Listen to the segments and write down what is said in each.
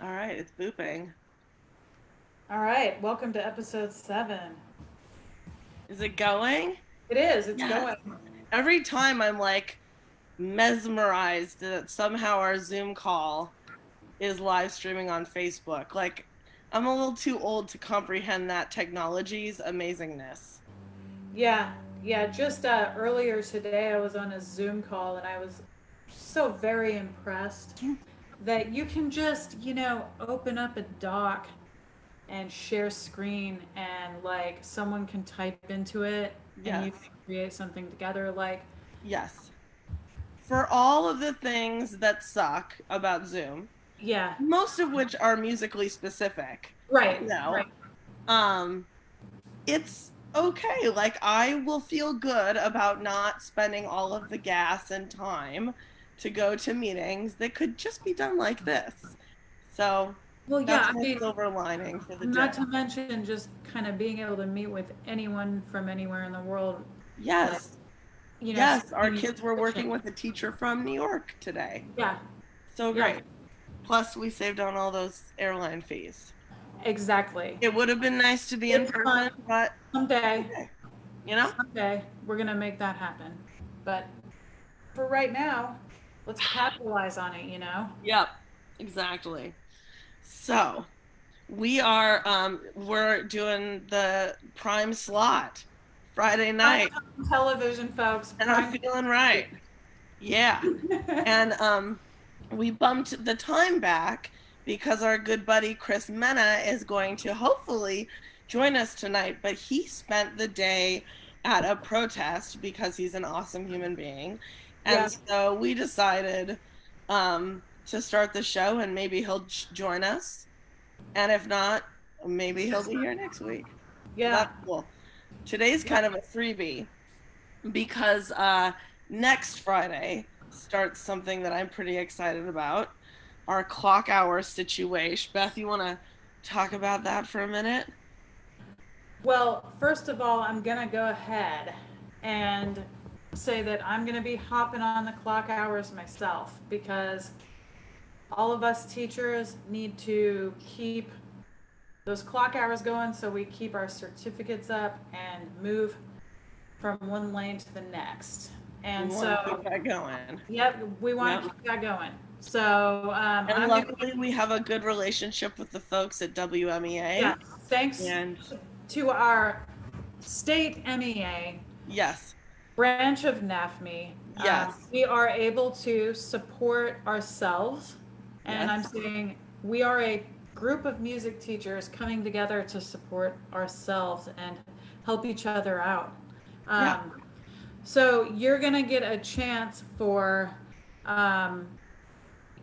All right, it's booping. All right, welcome to episode 7. Is it going? It is, it's Yes. going. Every time I'm like mesmerized that somehow our Zoom call is live streaming on Facebook. Like, I'm a little too old to comprehend that technology's amazingness. Yeah, yeah, just earlier today I was on a Zoom call and I was so very impressed that you can just, open up a doc and share screen and like someone can type into it and you can Yes. create something together. Like, Yes. For all of the things that suck about Zoom, yeah, most of which are musically specific, right, you know, right. um, it's okay. Like, I will feel good about not spending all of the gas and time to go to meetings that could just be done like this. So Well, that's yeah, I my mean, silver lining for the not day. to mention just kind of being able to meet with anyone from anywhere in the world, like, Yes. so Yes. Our many kids were restrictions. working with a teacher from New York today. Yeah, So yeah, great. Plus, we saved on all those airline fees. exactly. It would have been nice to be in It's fun. person, but Someday, okay, you know? someday, we're gonna make that happen. But for right now, let's capitalize on it. Yep, exactly. So, we're doing the prime slot Friday night, Primetime television, folks. and I'm Prime. feeling right. Yeah. And we bumped the time back because our good buddy Chris Mena is going to hopefully join us tonight, but he spent the day at a protest because he's an awesome human being. And Yeah, so we decided to start the show, and maybe he'll join us. And if not, maybe he'll be here next week. So yeah, that's cool. Today's yeah. kind of a freebie because next Friday starts something that I'm pretty excited about, our clock hour situation. Beth, you want to talk about that for a minute? Well, first of all, I'm gonna go ahead and say that I'm gonna be hopping on the clock hours myself because all of us teachers need to keep those clock hours going so we keep our certificates up and move from one lane to the next. We And want to keep so, that going. yep, we want Yep. to keep that going. So And I'm going to luckily, we have a good relationship with the folks at yeah, WMEA. thanks And to our state MEA yes, branch of NAFME, yes, we are able to support ourselves. And I'm yes. saying we are a group of music teachers coming together to support ourselves and help each other out. Yeah, Um, so you're going to get a chance for um,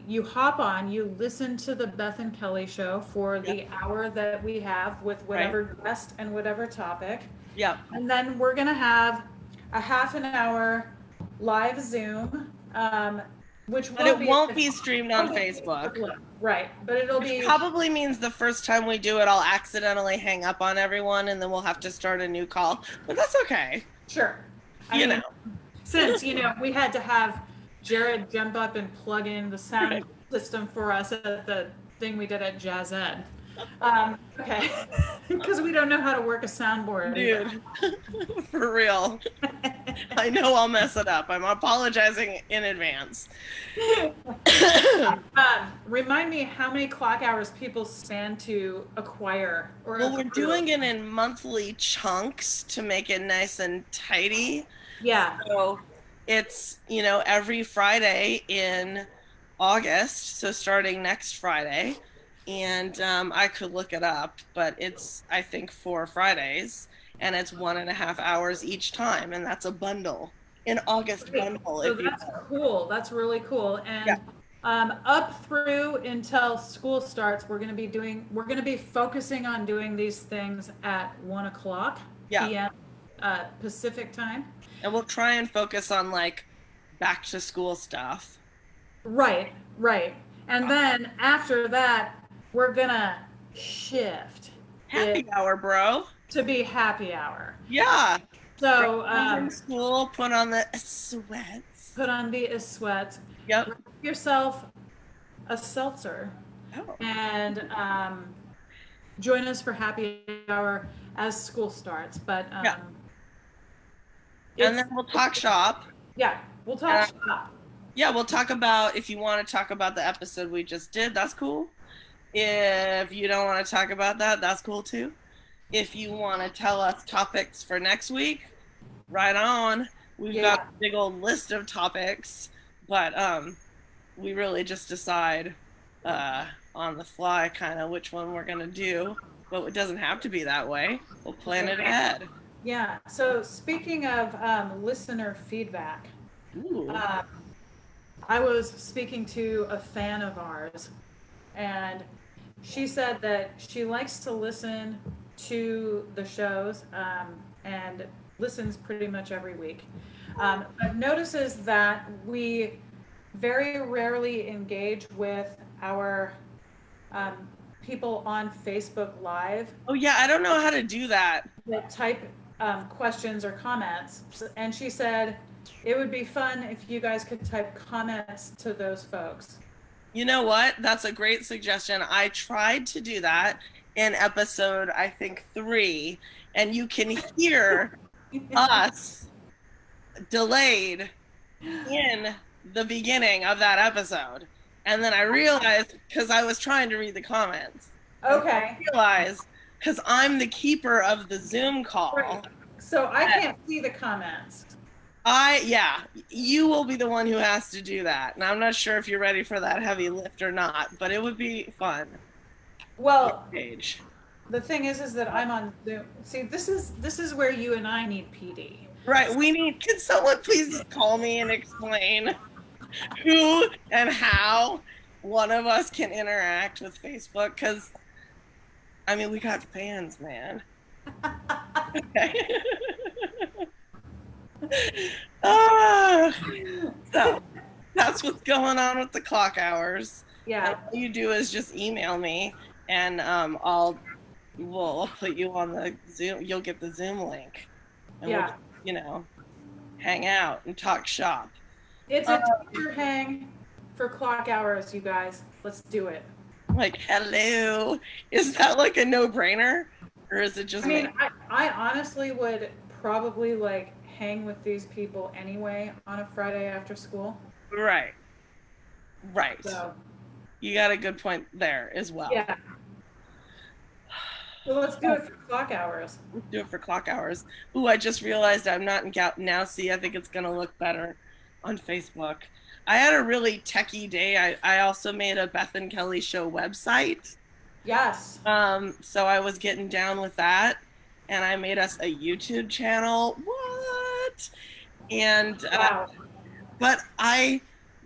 you hop on, you listen to the Beth and Kelly show for yep, the hour that we have with right. whatever guest and whatever topic. Yep. And then we're going to have a half an hour live Zoom, which But won't it be won't be streamed on okay, Facebook, right, but it'll which be probably means the first time we do it, I'll accidentally hang up on everyone and then we'll have to start a new call. But that's okay. sure. I You know, mean, since we had to have Jared jump up and plug in the right. sound system for us at the thing we did at Jazz Ed. Okay, because we don't know how to work a soundboard either. Dude, for real. I know I'll mess it up. I'm apologizing in advance. Remind me how many clock hours people stand to acquire or Well, we're accrue. doing it in monthly chunks to make it nice and tidy. Yeah, So it's, every Friday in August. So starting next Friday. And I could look it up, but it's, I think, 4 Fridays. And it's 1.5 hours each time. And that's a bundle, an August great. bundle, So if you that's will. cool. That's really cool. Yeah. And up through until school starts, we're going to be focusing on doing these things at 1 o'clock Yeah. p.m. Pacific time. And we'll try and focus on like back to school stuff. Right, right. And then after that, we're gonna shift it Happy hour, bro. to be happy hour. Yeah. Drop So home from school, put on the sweats. put on the sweats, Yep. grab yourself a seltzer, Oh, and join us for happy hour as school starts. But yeah. And then it's we'll talk shop. yeah, we'll talk And shop. yeah, we'll talk about if you want to talk about the episode we just did, that's cool. If you don't want to talk about that, that's cool too. If you want to tell us topics for next week, right on. We've got a Yeah, big old list of topics, but we really just decide uh on the fly kind of which one we're going to do, but it doesn't have to be that way. We'll plan it ahead. yeah. So speaking of listener feedback, Ooh. um, I was speaking to a fan of ours, and she said that she likes to listen to the shows and listens pretty much every week. But notices that we very rarely engage with our um, people on Facebook Live Oh yeah, I don't know how to do that. that type questions or comments. And she said it would be fun if you guys could type comments to those folks. You know what? That's a great suggestion. I tried to do that in episode, I think, 3, and you can hear us delayed in the beginning of that episode. And then I realized because I was trying to read the comments, and I Okay, realized because I'm the keeper of the Zoom great. call, So I can't see the comments. yeah, you will be the one who has to do that. And I'm not sure if you're ready for that heavy lift or not, but it would be fun. Well, Page. the thing is that I'm on Zoom. See, this is where you and I need PD. Right. Can someone please call me and explain who and how one of us can interact with Facebook? Because, I mean, we got fans, man. Okay. Ah, so that's what's going on with the clock hours. And Yeah, all you do is just email me, and we'll put you on the Zoom. You'll get the Zoom link, and we'll yeah. just, hang out and talk shop. It's Uh, a teacher hang for clock hours, you guys. Let's do it. like, hello, is that like a no-brainer, or is it just I me? mean, I honestly would probably like hang with these people anyway on a Friday after school. Right, right. So, You got a good point there as well. yeah. So let's do Oh, it for clock hours. let's do it for clock hours. Ooh, I just realized I'm not in Gout now. See, I think it's gonna look better on Facebook. I had a really techie day. I also made a Beth and Kelly show website. Yes. So I was getting down with that, and I made us a YouTube channel. What? And Wow. but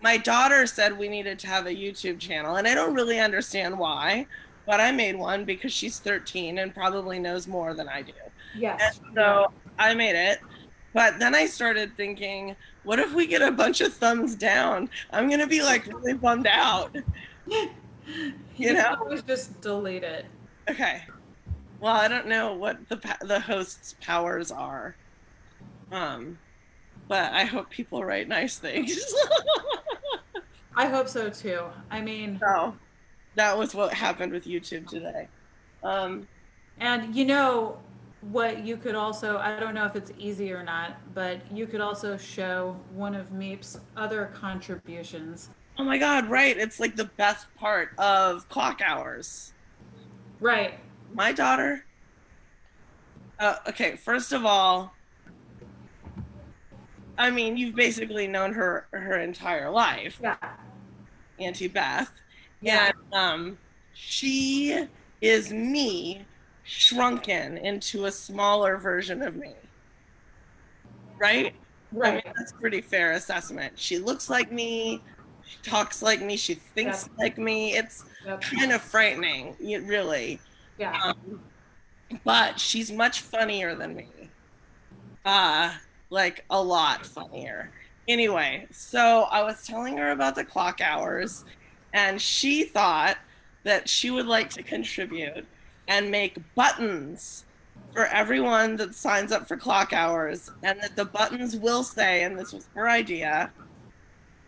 my daughter said we needed to have a YouTube channel, and I don't really understand why, but I made one because she's 13 and probably knows more than I do. And Yes, she does. so I made it. But then I started thinking, what if we get a bunch of thumbs down? I'm gonna be like really bummed out, you You can know? always just delete it. Okay. Well, I don't know what the host's powers are. Um, but I hope people write nice things. I hope so too. I mean, So that was what happened with YouTube today. Um, and what you could also, I don't know if it's easy or not, but you could also show one of Meep's other contributions. oh my God, right. It's like the best part of clock hours. Right. My daughter, okay, first of all, I mean, you've basically known her entire life, Yeah. Auntie Beth. Yeah. And she is me shrunken into a smaller version of me, right? I mean, Right. that's a pretty fair assessment. She looks like me, she talks like me, she thinks Yep. like me. It's Yep. kind of frightening, really. Yeah. Um, but she's much funnier than me. Uh, like a lot funnier. Anyway, so I was telling her about the clock hours, and she thought that she would like to contribute and make buttons for everyone that signs up for clock hours, and that the buttons will say, and this was her idea,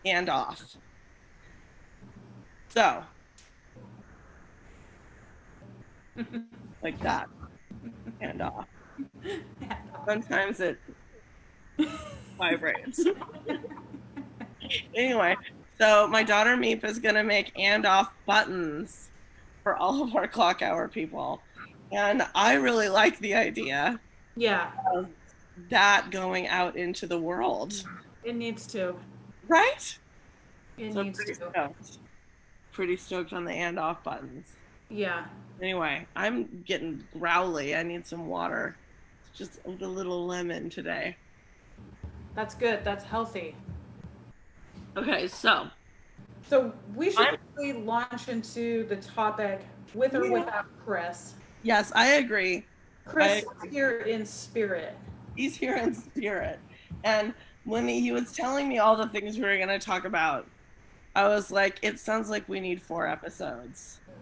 and off. So like that, and sometimes it vibrates. Anyway, so my daughter Meep is gonna make and off buttons for all of our clock hour people. And I really like the idea Yeah, of that going out into the world, it needs to. right? It So needs pretty to. stoked. Pretty stoked on the and off buttons. Yeah, Anyway, I'm getting growly. I need some water. Just a little lemon today. that's good. That's healthy. Okay, so So we should I'm really launch into the topic with or yeah. without Chris. Yes, I agree. Chris I is here in spirit. He's here in spirit. And when he was telling me all the things we were going to talk about, I was like, it sounds like we need 4 episodes. So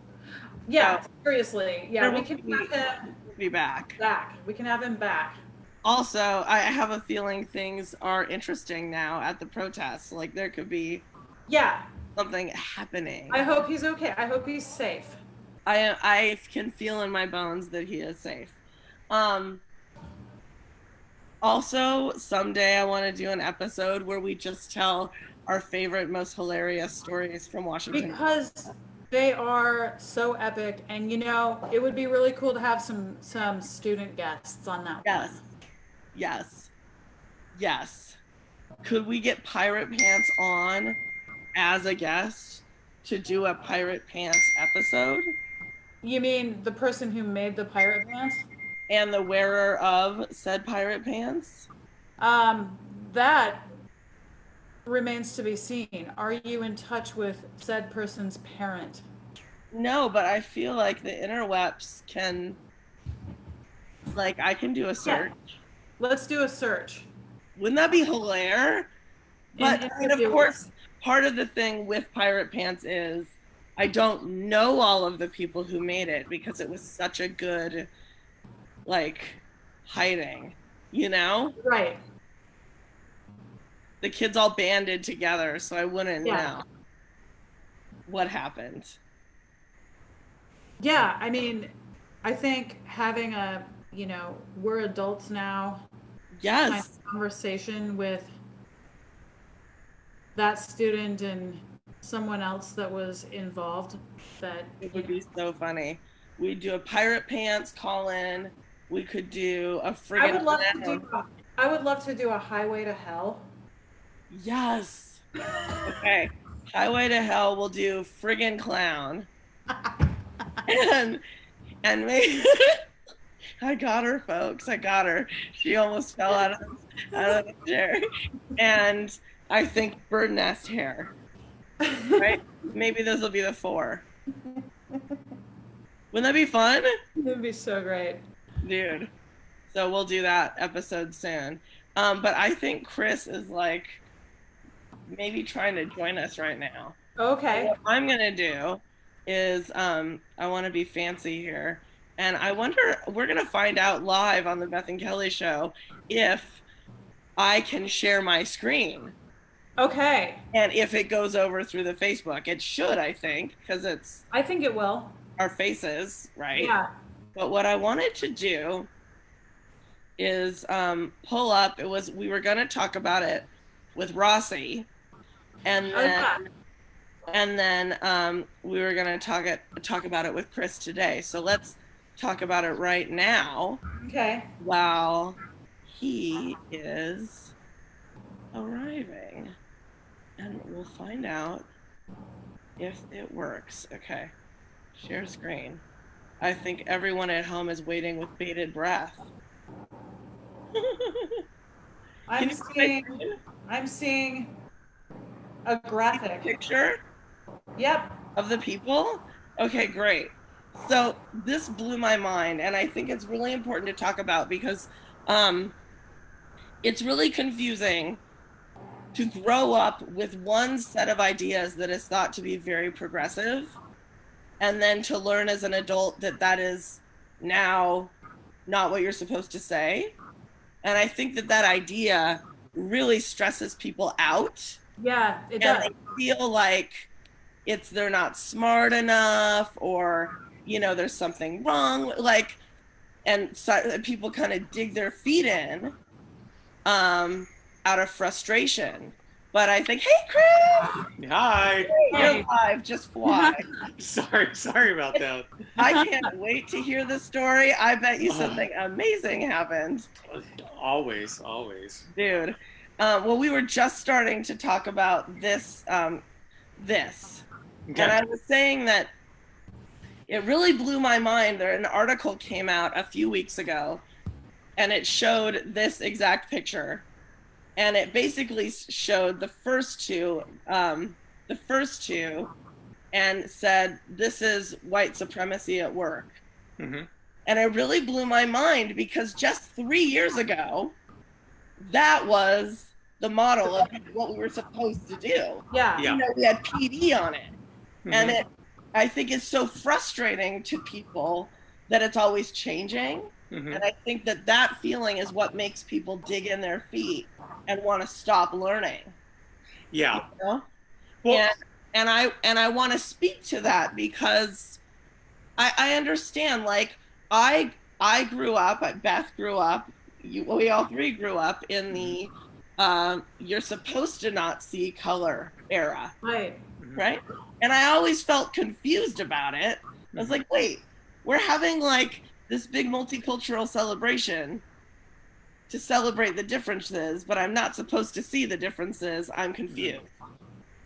Yeah, seriously. Yeah, there we will can have be him be back. back. We can have him back. Also, I have a feeling things are interesting now at the protests. Like there could be Yeah, something I happening. hope he's okay. I hope he's safe. I can feel in my bones that he is safe. Um, Also, someday I want to do an episode where we just tell our favorite, most hilarious stories from Washington. Because they are so epic, and it would be really cool to have some student guests on that one. Yes, yes, yes. Could we get Pirate Pants on as a guest to do a Pirate Pants episode? You mean the person who made the pirate pants? And the wearer of said Pirate Pants? Um, that remains to be seen. Are you in touch with said person's parent? No, but I feel like the interwebs can, like, I can do a Yeah. search. Let's do a search Wouldn't that be hilarious? and But I mean, of interview. course, part of the thing with Pirate Pants is I don't know all of the people who made it because it was such a good, like, hiding, you know? Right. The kids all banded together, so I wouldn't Yeah. know what happened. Yeah. I mean, I think having we're adults now kind Yes, of conversation with that student and someone else that was involved that, it would be so funny. We'd do a Pirate Pants call in. We could do a I friggin' would love to do clown. I would love to do a highway to hell. Yes. Okay. Highway to Hell, we'll do friggin' clown. And maybe I got her, folks. I got her. She almost fell out of the chair. And I think bird nest hair, right? Maybe those will be the 4. Wouldn't that be fun? It'd be so great. Dude. So we'll do that episode soon. But I think Chris is like maybe trying to join us right now. So Okay. what I'm gonna do is I want to be fancy here, and I wonder we're gonna find out live on the Beth and Kelly show if I can share my screen Okay. and if it goes over through the Facebook. It should, I think, because it's I think it will. our faces, right? Yeah. But what I wanted to do is pull up. We were gonna talk about it with Rossi, and Oh yeah. then we were gonna talk about it with Chris today. So let's talk about it right now Okay. while he is arriving, and we'll find out if it works. Okay, share screen. I think everyone at home is waiting with bated breath. Can I'm you seeing I'm seeing a see the graphic. picture Yep. of the people? Okay, great. So this blew my mind, and I think it's really important to talk about because um, it's really confusing to grow up with one set of ideas that is thought to be very progressive, and then to learn as an adult that that is now not what you're supposed to say. And I think that that idea really stresses people out, Yeah, it and does. they feel like they're not smart enough, or there's something wrong, like, and so people kind of dig their feet in um, out of frustration. But I think, hey, Chris, Hi. you're Hey. live. Just fly. Sorry about that. I can't wait to hear the story. I bet you Uh, something amazing happened, always. dude. Well, we were just starting to talk about this, and Okay. I was saying that it really blew my mind. There, an article came out a few weeks ago, and it showed this exact picture, and it basically showed the first two, and said this is white supremacy at work. Hmm. And it really blew my mind because just 3 years ago, that was the model of what we were supposed to do. Yeah. Yeah. We had PD on it. And Hmm. it, I think it's so frustrating to people that it's always changing. Hmm. And I think that that feeling is what makes people dig in their feet and want to stop learning, you Yeah. know? Well, And and I want to speak to that because I understand, like, I grew up, Beth grew up, we all three grew up in hmm. the you're supposed to not see color era, Right. Hmm. right? And I always felt confused about it. I was Hmm. like, wait, we're having like this big multicultural celebration to celebrate the differences, but I'm not supposed to see the differences. I'm Hmm. confused.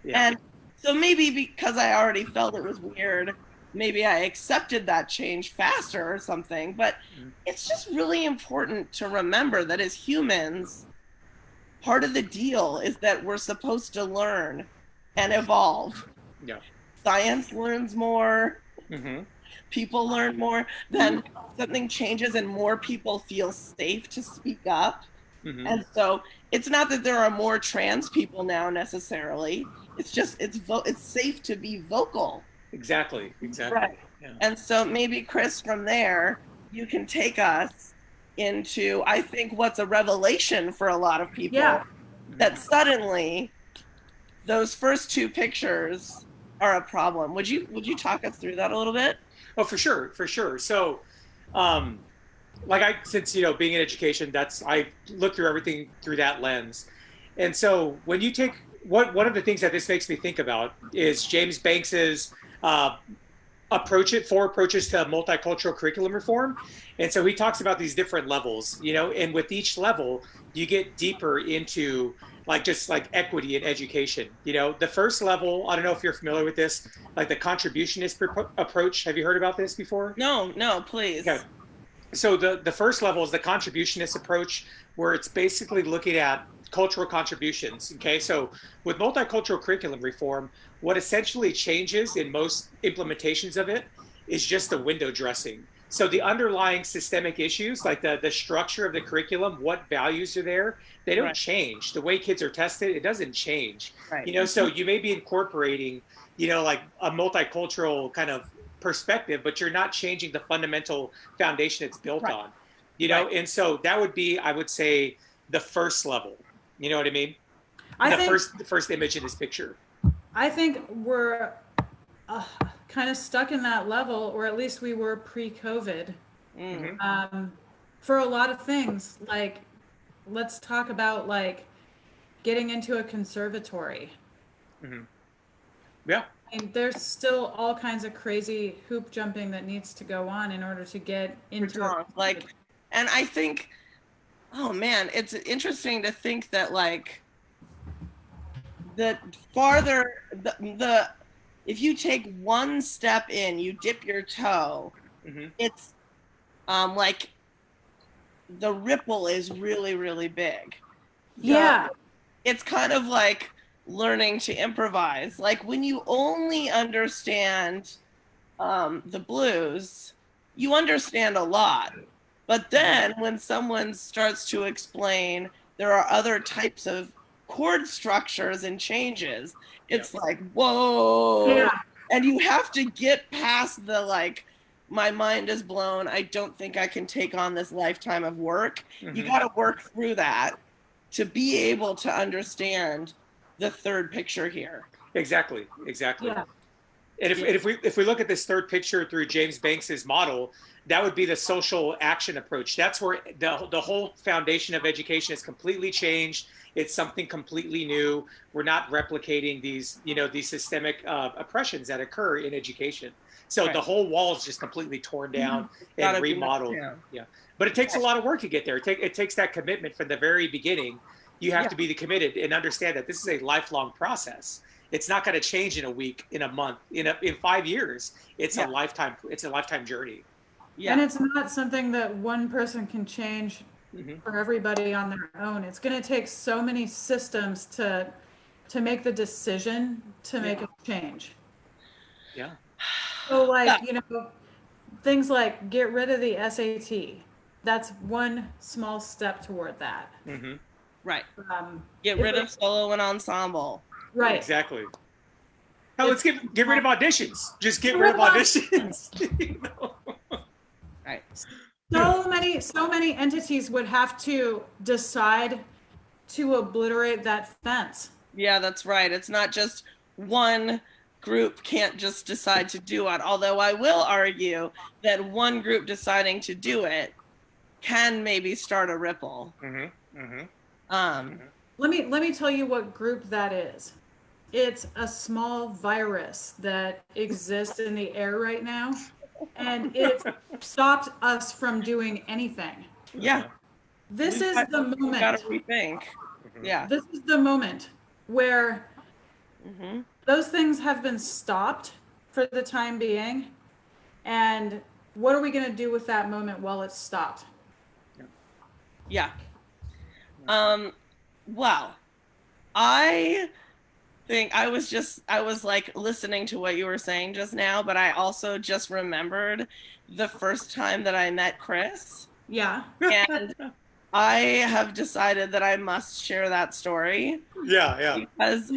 Yeah. And so maybe because I already felt it was weird, maybe I accepted that change faster or something. But Hmm. it's just really important to remember that as humans, part of the deal is that we're supposed to learn and evolve. Yeah. Science learns more, Hmm. people learn more, then something changes and more people feel safe to speak up. Hmm. And so it's not that there are more trans people now necessarily. It's just it's safe to be vocal. Exactly. Right. Exactly. Yeah. And so maybe Chris, from there, you can take us into, I think, what's a revelation for a lot of Yeah. people, Hmm. that suddenly those first two pictures are a problem. Would you talk us through that a little bit? Oh, for sure. For sure. So, um, like since being in education, that's I look through everything through that lens. And so when you take one of the things that this makes me think about is James Banks's uh, four approaches to multicultural curriculum reform. And so he talks about these different levels, and with each level, you get deeper into like just like equity in education. The first level, I don't know if you're familiar with this, like the contributionist approach. Have you heard about this before? No, no, Okay. please. So the first level is the contributionist approach, where it's basically looking at cultural contributions. Okay, so with multicultural curriculum reform, what essentially changes in most implementations of it is just the window dressing. So the underlying systemic issues, like the structure of the curriculum, what values are there, they don't Right, change. The way kids are tested, it doesn't change. right, So you may be incorporating, like a multicultural kind of perspective, but you're not changing the fundamental foundation it's built right, on. right. And so that would be, I would say, the first level. You know what I mean? I think The first image in this picture. I think we're uh, kind of stuck in that level, or at least we were pre-COVID. Mm, Mm-hmm. Um, for a lot of things, like let's talk about like getting into a conservatory. Mm-hmm. Yeah. I mean, there's still all kinds of crazy hoop jumping that needs to go on in order to get into a like, conservatory. and I think, oh man, it's interesting to think that, like, the farther the if you take one step in, you dip your toe, Mm-hmm. it's like the ripple is really, really big. So Yeah, it's kind of like learning to improvise. Like, when you only understand the blues, you understand a lot. But Mm-hmm. then when someone starts to explain there are other types of chord structures and changes, Yeah. it's like, whoa. yeah, And you have to get past the, like, my mind is blown. I don't think I can take on this lifetime of work. You Mm-hmm. got to work through that to be able to understand the third picture here. Exactly. Exactly. yeah. And Yeah. if we look at this third picture through James Banks's model, that would be the social action approach. That's where the whole foundation of education is completely changed. It's something completely new. We're not replicating these, these systemic oppressions that occur in education. So Right. the whole wall is just completely torn down It's got and to be knocked remodeled. down. Yeah, but it takes a Right. lot of work to get there. It takes that commitment from the very beginning. You have Yeah. to be committed and understand that this is a lifelong process. It's not going to change in a week, in a month, in 5 years. It's a Yeah. lifetime. It's a lifetime journey. And Yeah. it's not something that one person can change Mm-hmm. for everybody on their own. It's going to take so many systems to make the decision to make Yeah. a change. Yeah. So Yeah. like, things like get rid of the SAT. That's one small step toward that. Mm-hmm. Right. Um, Get it's rid like, of solo and ensemble. right. Exactly. Hell, let's It's get rid of auditions. Just get get rid rid of of all- auditions. Right. so many entities would have to decide to obliterate that fence. Yeah, that's right. It's not just one group can't just decide to do it. Although I will argue that one group deciding to do it can maybe start a ripple. Mm-hmm. Mm-hmm. Um, Let me tell you what group that is. It's a small virus that exists in the air right now, and it stopped us from doing anything. yeah, This we've is got, the we've got to moment. rethink. Yeah. This is the moment where Hmm. those things have been stopped for the time being. And what are we going to do with that moment while it's stopped? Yeah. Um, well, I think I was like listening to what you were saying just now, but I also just remembered the first time that I met Chris. Yeah. And I have decided that I must share that story Yeah. Yeah. because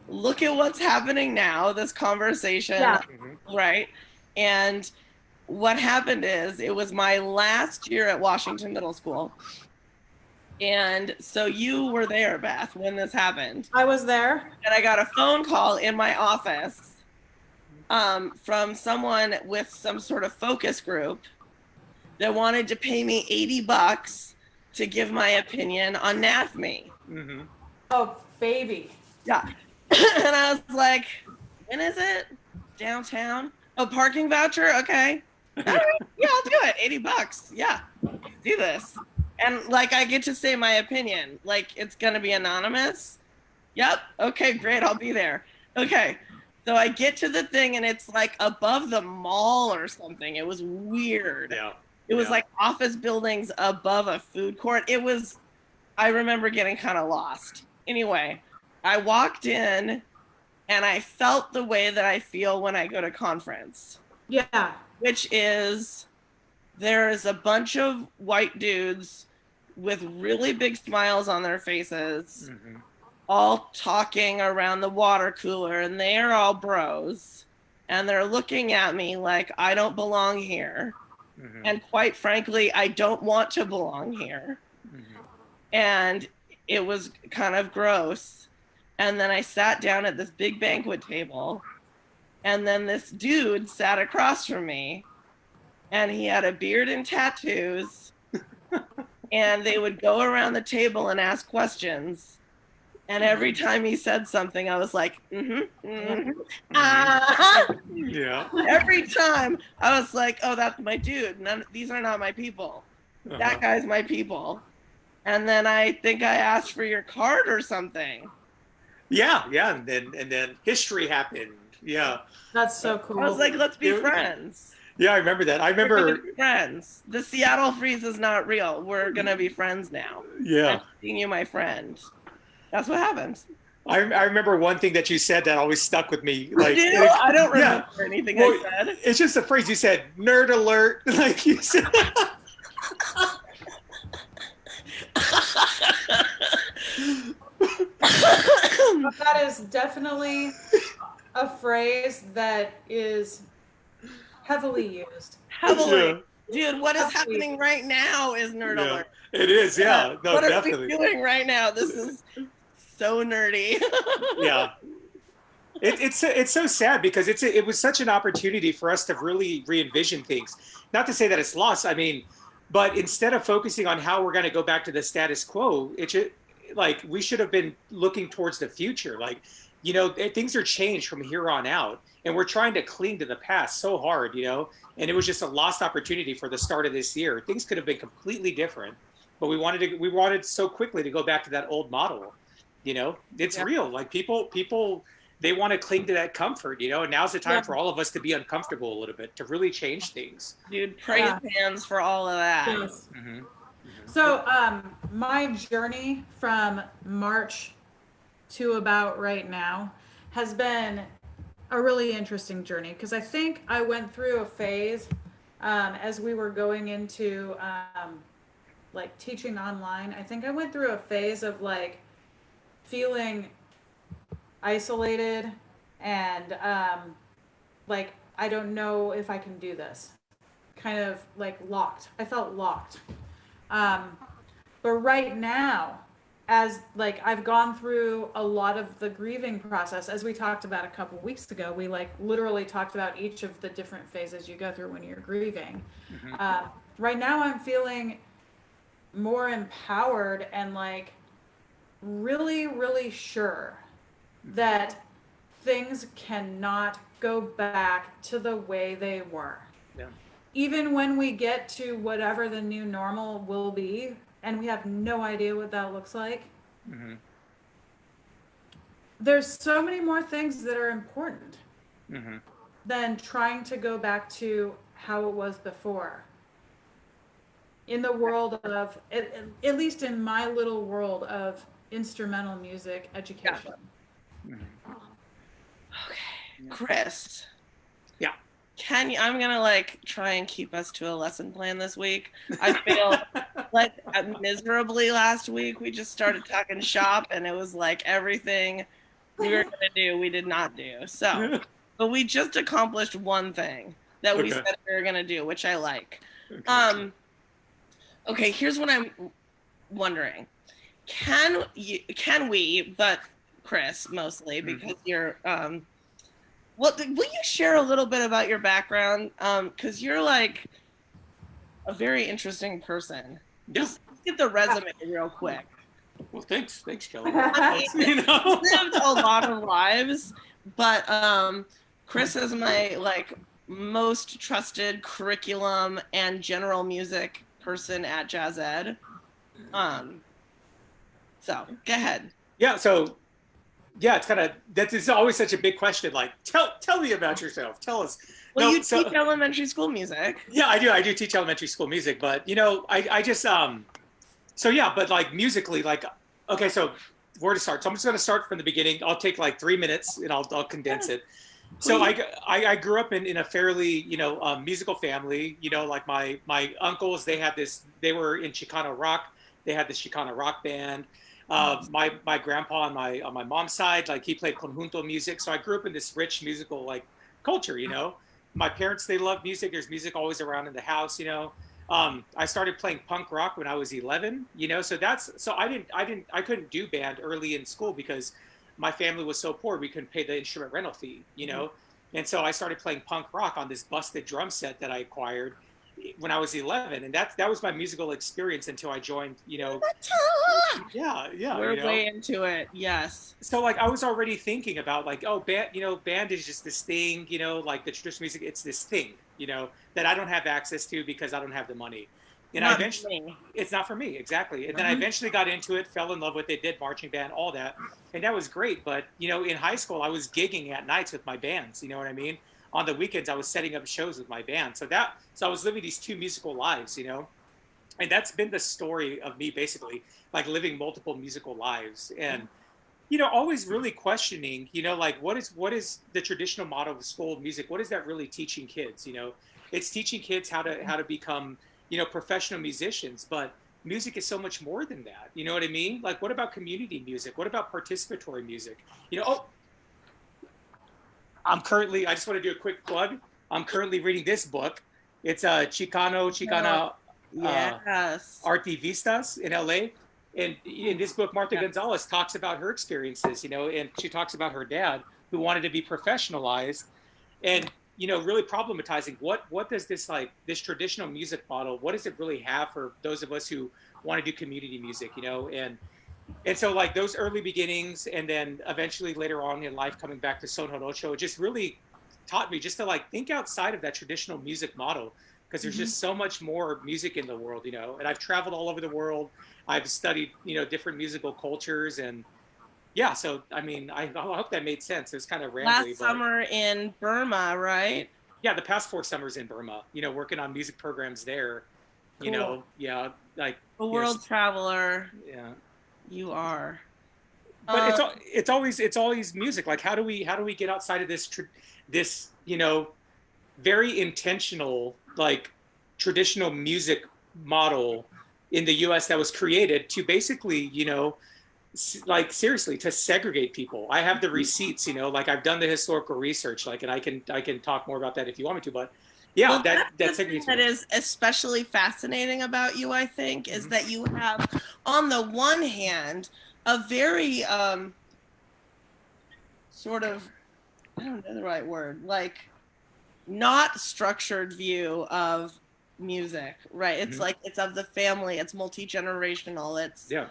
look at what's happening now, this conversation, Yeah. Mm-hmm. right? And what happened is it was my last year at Washington Middle School. And so you were there, Beth, when this happened. I was there. And I got a phone call in my office from someone with some sort of focus group that wanted to pay me $80 to give my opinion on NAFME. Mm-hmm. Oh, baby. Yeah. And I was like, when is it? Downtown? Oh, parking voucher? Okay. All right. Yeah, I'll do it. $80. Yeah. Let's do this. And like I get to say my opinion. Like it's gonna be anonymous. Yep. Okay, great. I'll be there. Okay. So I get to the thing and it's like above the mall or something. It was weird. Yeah. It was Yeah. like office buildings above a food court. I remember getting kind of lost. Anyway, I walked in and I felt the way that I feel when I go to conference, Yeah. which is there's a bunch of white dudes with really big smiles on their faces, Mm-hmm. all talking around the water cooler, and they are all bros. And they're looking at me like I don't belong here. Mm-hmm. And quite frankly, I don't want to belong here. Mm-hmm. And it was kind of gross. And then I sat down at this big banquet table. And then this dude sat across from me. And he had a beard and tattoos. And they would go around the table and ask questions. And every time he said something, I was like, mm-hmm, mm-hmm. Uh-huh. Yeah. Every time I was like, oh, that's my dude. These are not my people. Uh-huh. That guy's my people. And then I think I asked for your card or something. Yeah. Yeah. And then history happened. Yeah. That's so cool. I was like, let's be Yeah. friends. Yeah. I remember that. I We're gonna remember. be friends. The Seattle freeze is not real. We're gonna be friends now. Yeah. I'm seeing you, my friend. That's what happens. I remember one thing that you said that always stuck with me. Like, Do you? I don't remember yeah. anything Well, I said. it's just a phrase you said, nerd alert. Like you said. That is definitely a phrase that is heavily used. Heavily. Dude, what is Heavily. happening right now is nerd Yeah. alert. It is. Yeah. No, what definitely. are we doing right now? This is so nerdy. Yeah. It's so sad because it was such an opportunity for us to really re-envision things. Not to say that it's lost. I mean, but instead of focusing on how we're going to go back to the status quo, it should like we should have been looking towards the future. Like, things are changed from here on out, and we're trying to cling to the past so hard, And it was just a lost opportunity for the start of this year. Things could have been completely different, but we wanted so quickly to go back to that old model. It's Yeah, real. Like people they want to cling to that comfort, and now's the time Yeah, for all of us to be uncomfortable a little bit, to really change things. dude, praise yeah, hands for all of that. yes. Mm-hmm. Mm-hmm. So, my journey from March to about right now has been a really interesting journey because I think I went through a phase as we were going into like teaching online. I think I went through a phase of like feeling isolated and like I don't know if I can do this. Kind of like locked. I felt locked. Um, but right now, as like I've gone through a lot of the grieving process, as we talked about a couple weeks ago, we like literally talked about each of the different phases you go through when you're grieving. Mm-hmm. Uh, right now, I'm feeling more empowered and like really, really sure that things cannot go back to the way they were. Yeah. Even when we get to whatever the new normal will be, and we have no idea what that looks like, Mm-hmm. there's so many more things that are important Mm-hmm. than trying to go back to how it was before. In the world of, at least in my little world of instrumental music Yeah. education. Mm-hmm. Okay, Yeah. Chris, Yeah. can you? I'm gonna like try and keep us to a lesson plan this week. I failed like miserably last week. We just started talking shop, and it was like everything we were gonna do, we did not do. So, but we just accomplished one thing that we Okay. said we were gonna do, which I like. Okay. Um, okay, here's what I'm wondering. Can we, but Chris mostly Mm-hmm. because you're well, will you share a little bit about your background? Because you're like a very interesting person. Yeah. Just get the resume real quick. Well, thanks, Kelly. I That's mean, you lived a yeah. lot of lives, but Chris is my like most trusted curriculum and general music person at Jazz Ed. Um, so go ahead. So yeah, it's kind of that is always such a big question. Like, tell me about yourself. Tell us. Well, No, you so teach elementary school music. yeah, I do teach elementary school music, but I just so yeah, but like musically, like okay, so where to start? So I'm just gonna start from the beginning. I'll take like 3 minutes and I'll condense it. So Please. I grew up in a fairly musical family. Like my uncles, they were in Chicano rock. They had this Chicano rock band. My grandpa on my mom's side, like he played conjunto music. So I grew up in this rich musical like culture. My parents, they love music. There's music always around in the house. I started playing punk rock when I was 11. So I couldn't do band early in school because my family was so poor we couldn't pay the instrument rental fee. And so I started playing punk rock on this busted drum set that I acquired when I was 11, and that was my musical experience until I joined. Yeah, yeah, We're way into it. Yes. so like I was already thinking about like, oh, band is just this thing, like the traditional music, it's this thing, that I don't have access to because I don't have the money. It's And I not eventually, me. it's not for me, exactly. And then I Mhm. eventually got into it, fell in love with it, did marching band, all that, and that was great. But in high school, I was gigging at nights with my bands. You know what I mean? On the weekends, I was setting up shows with my band. So I was living these two musical lives. And that's been the story of me basically, like living multiple musical lives. And always really questioning, like what is the traditional model of school of music? What is that really teaching kids? It's teaching kids how to become professional musicians, but music is so much more than that. You know what I mean? Like, what about community music? What about participatory music? Oh, I just want to do a quick plug. I'm currently reading this book. It's No. Chicana uh, Yes. Arte Vistas in LA. And in this book, Martha Yeah. Gonzalez talks about her experiences, and she talks about her dad who wanted to be professionalized, and really problematizing what does this, like, this traditional music model, what does it really have for those of us who want to do community music, and so, like, those early beginnings, and then eventually later on in life coming back to Son Horocho, it just really taught me just to, like, think outside of that traditional music model, because there's Mhm. just so much more music in the world, and I've traveled all over the world. I've studied different musical cultures, and yeah, so I mean, I hope that made sense. It's kind of rambly, Last but summer in Burma, right? yeah, the past 4 summers in Burma, working on music programs there, Cool. yeah, like, A yes, world traveler yeah. you are. But Um, it's always music. Like, how do we get outside of this very intentional, like, traditional music model in the U.S. that was created to basically, like, seriously, to segregate people. I have the receipts, like, I've done the historical research, like, and I can talk more about that if you want me to, but yeah, well, that that's that the thing segregates that people. is especially fascinating about you, I think, is Hmm. that you have, on the one hand, a very sort of, I don't know the right word, like not structured view of music, right? It's Hmm. like it's of the family, it's multi-generational, it's Yeah,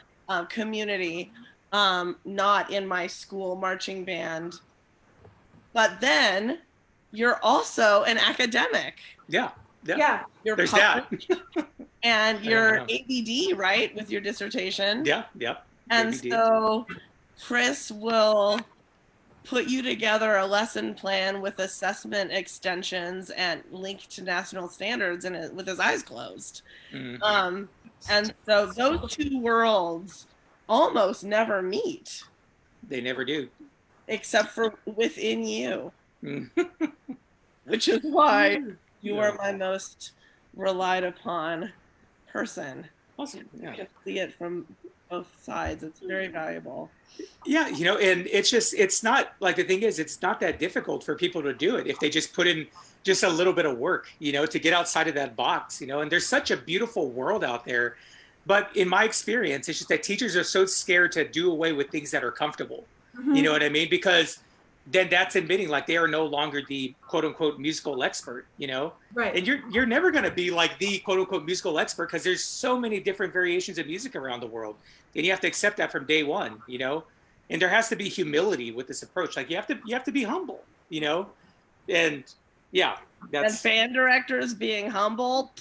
community, not in my school marching band. But then you're also an academic. yeah, yeah. Yeah. You're There's that. published and I you're know. ABD, right, with your dissertation. Yeah, yeah. And ABD. so Chris will put you together a lesson plan with assessment extensions and link to national standards and with his eyes closed. Mm. Um, and so those two worlds almost never meet, They never do. except for within you, Mm. which is why you Yeah. are my most relied upon person. Awesome. You Yeah. can see it from both sides. It's very valuable. Yeah, and it's not, like, the thing is, it's not that difficult for people to do it if they just put in just a little bit of work, to get outside of that box, and there's such a beautiful world out there. But in my experience, it's just that teachers are so scared to do away with things that are comfortable. You know Mhm. what I mean? Because then that's admitting, like, they are no longer the quote unquote musical expert. Right. And you're never going to be like the quote unquote musical expert, because there's so many different variations of music around the world, and you have to accept that from day one. And there has to be humility with this approach. Like, you have to be humble. And yeah, And that's band directors being humble.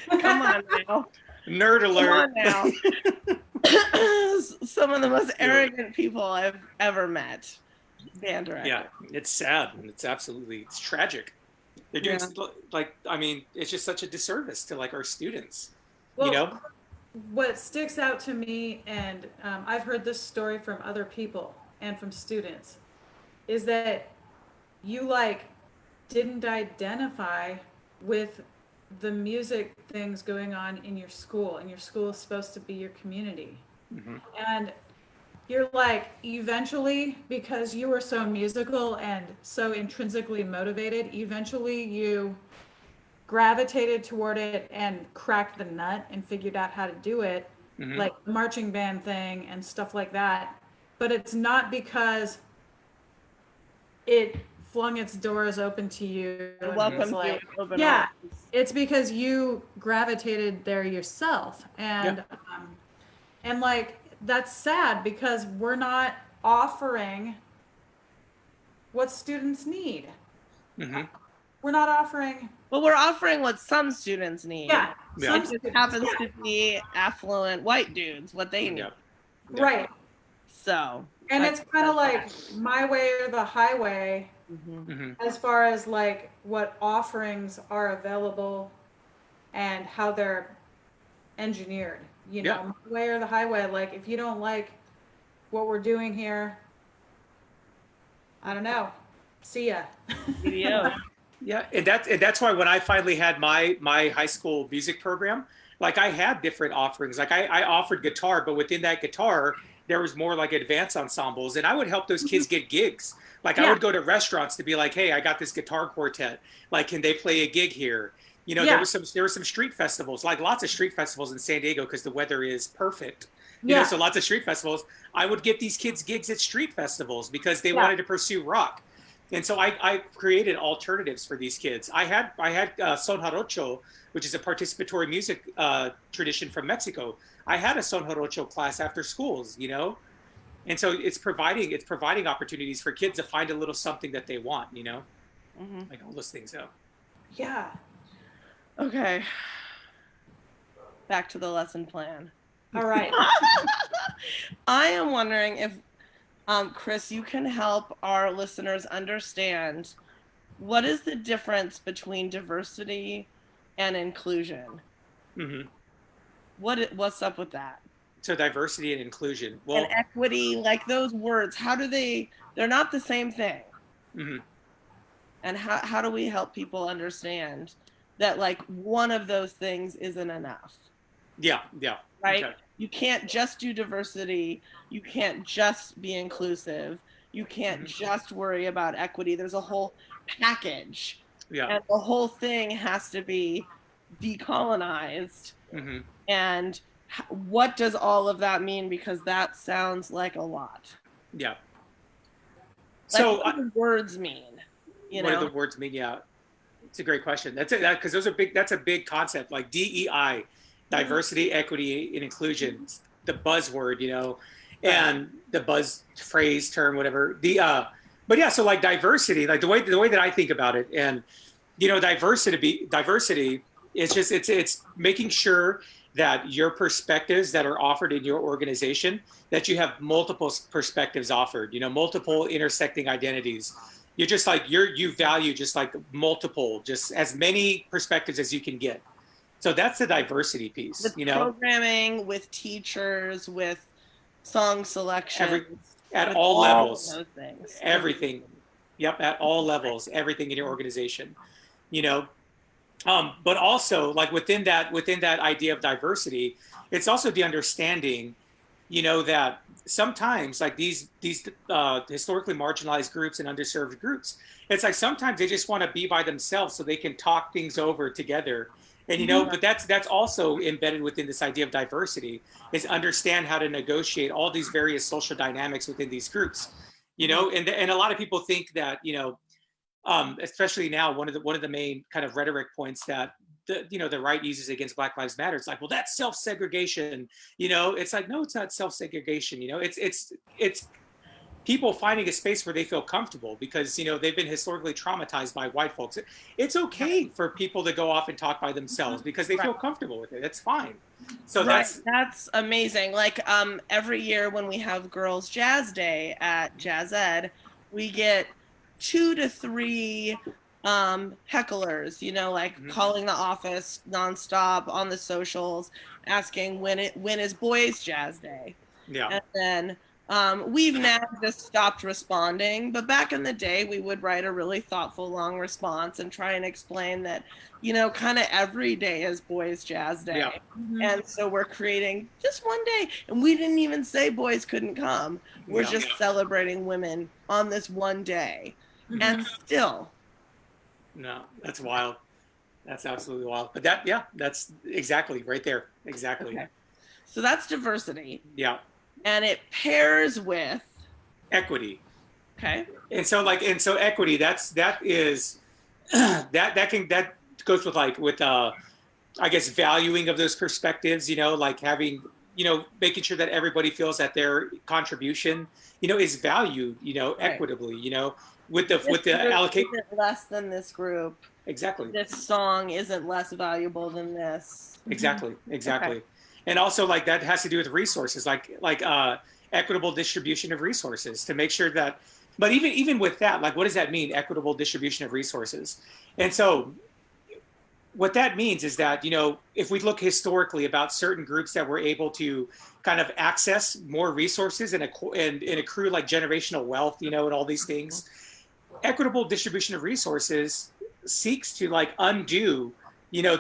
Come on now. nerd Come alert. on now. Some of the most Yeah. arrogant people I've ever met. Band Yeah, director. it's sad, and it's tragic. They're doing, Yeah. like, I mean, it's just such a disservice to, like, our students. You Well, know? what sticks out to me, and I've heard this story from other people and from students, is that you like didn't identify with the music things going on in your school, and your school is supposed to be your community. Hmm. And you're like, eventually, because you were so musical and so intrinsically motivated, eventually you gravitated toward it and cracked the nut and figured out how to do it, Hmm. like the marching band thing and stuff like that. But it's not because it flung its doors open to you And and was welcome you like, with open yeah, arms. it's because you gravitated there yourself. Yeah. And like, that's sad because we're not offering what students need. Hmm. We're not offering, Well, we're offering what some students need. yeah, Yeah. some It just students, happens to be affluent white dudes, what they Yeah. need. Yeah. right. So And I it's think kind of that's like my way or the highway mhm. Hmm. as far as like what offerings are available and how they're engineered. You Yeah. know, my way or the highway. Like, if you don't like what we're doing here, I don't know. See ya. video. Yeah, and that's why when I finally had my high school music program, like, I had different offerings. Like, I offered guitar, but within that guitar, there was more, like, advanced ensembles, and I would help those kids get gigs. Like, I Yeah. would go to restaurants to be like, hey, I got this guitar quartet. Like, can they play a gig here? There Yeah. was some street festivals, like lots of street festivals in San Diego because the weather is perfect. Yeah. So lots of street festivals. I would get these kids gigs at street festivals because they Yeah. wanted to pursue rock. And so I created alternatives for these kids. I had son jarocho, which is a participatory music tradition from Mexico. I had a son jarocho class after schools, and so it's providing opportunities for kids to find a little something that they want, Hmm. like all those things. So Yeah. Okay, back to the lesson plan. All right. I am wondering if, Chris, you can help our listeners understand what is the difference between diversity and inclusion? hmm What's up with that? so diversity and inclusion. And Well, equity, like those words, how do they're not the same thing. mhm. And how do we help people understand that like one of those things isn't enough? Yeah, yeah. Right? Okay. You can't just do diversity, you can't just be inclusive, you can't hmm just worry about equity. There's a whole package, Yeah. and the whole thing has to be decolonized. hmm And what does all of that mean? Because that sounds like a lot. Yeah. Like, So, what do the words mean? You what do know? the words mean? Yeah, it's a great question. That's it. Because those are big. That's a big concept. Like DEI, Mhm. diversity, equity, and inclusion. The buzzword, Right. and the buzz phrase, term, whatever. But yeah. So like diversity, like the way that I think about it, and diversity is just it's making sure that your perspectives that are offered in your organization, that you have multiple perspectives offered, multiple intersecting identities. You're just like you value just like multiple, just as many perspectives as you can get. So that's the diversity piece, With programming, with teachers, with song every selections, at with all all of levels, those things. Everything. everything. Yep, at all levels, everything in your organization. You know, but also like within that idea of diversity, it's also the understanding, that sometimes like these historically marginalized groups and underserved groups, it's like sometimes they just want to be by themselves so they can talk things over together. And Mhm. but that's also embedded within this idea of diversity, is understand how to negotiate all these various social dynamics within these groups. Mhm. And a lot of people think that, especially now, one of the main kind of rhetoric points that the right uses against Black Lives Matter. It's like, well, that's self segregation. It's like, no, it's not self segregation. It's people finding a space where they feel comfortable because they've been historically traumatized by white folks. It's okay for people to go off and talk by themselves because they Right. feel comfortable with it. It's fine. So Right. that's That's amazing. Like every year when we have Girls Jazz Day at Jazz Ed, we get 2 to 3 hecklers, like mhm, calling the office nonstop on the socials, asking when is Boys Jazz Day. yeah, And then we've now just stopped responding. But back in the day, we would write a really thoughtful, long response and try and explain that, kind of every day is Boys Jazz yeah, Day. Mhm. And so we're creating just one day. And we didn't even say boys couldn't come. We're yeah. just celebrating women on this one day. And Mhm. still, No, that's wild. That's absolutely wild. But yeah, that's exactly right there. Exactly. okay. So that's diversity. Yeah. And it pairs with, Equity. okay, And so equity, that is that goes with I guess valuing of those perspectives, like having, making sure that everybody feels that their contribution, is valued, right. equitably, with the This group allocate. isn't less than this group. Exactly. This song isn't less valuable than this. Mhm. Exactly, Okay. exactly. And also like that has to do with resources, like equitable distribution of resources to make sure that. But even with that, like what does that mean? Equitable distribution of resources. And so what that means is that, if we look historically about certain groups that were able to kind of access more resources and accrue like generational wealth, and all these things, equitable distribution of resources seeks to like undo,